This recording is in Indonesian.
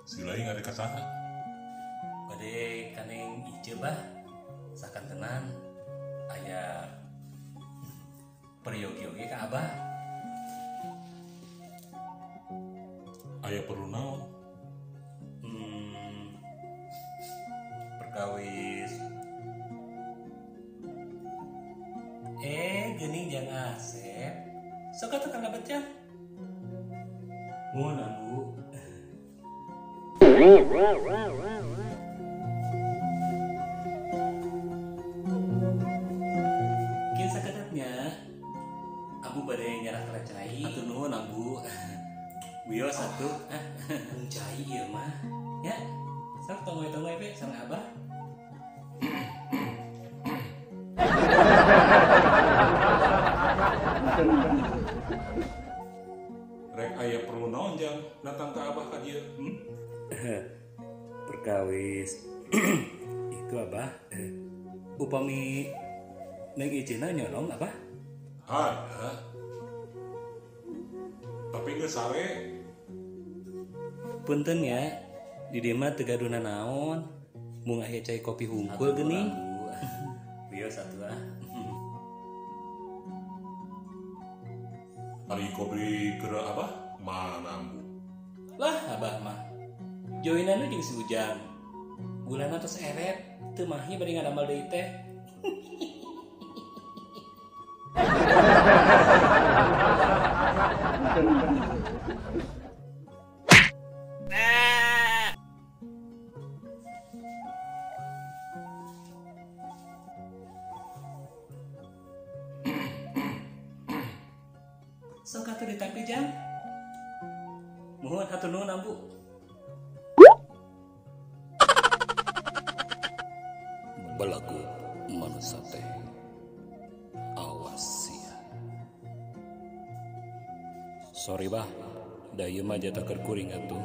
Si lain ada kasaha. Bade kaneng ieu bah sakan tenan aya peryogi oge ka abah. Aya perlu naon? Perkawis. Geuning jang Asep. Sok atuh Kang Abad can. Mun anu kieu sakedatnya Abu bade nyarah ka cai. Atuh nuhun Abu. Wios atuh. Mung cai ieu mah. Ya. Sok tongoy-tongoy we sareng Abah. Rek aya perlu naon jang datang ke abah ka dieu? Perkawis. Itu Abah. Upami neng ijina nyolong Abah? Ada. Tapi geus sare. Punten ya. Di dieu mah teu gaduna naon. Mung aya cai kopi hungkul geuning. Wios atuh ah. Ari kopi keur abah mana ambu? Lah Abah mah. Joinana jeung si Ujang. Gulana tos eret. Teu mahnya bari ngadamel deui teh. Sok atuh ditapi Jang. Muhun hatur nuhun Ambu. Balagu manusia teh awas ya. Sorry bah, da ieu mah jatah keur kuring atuh.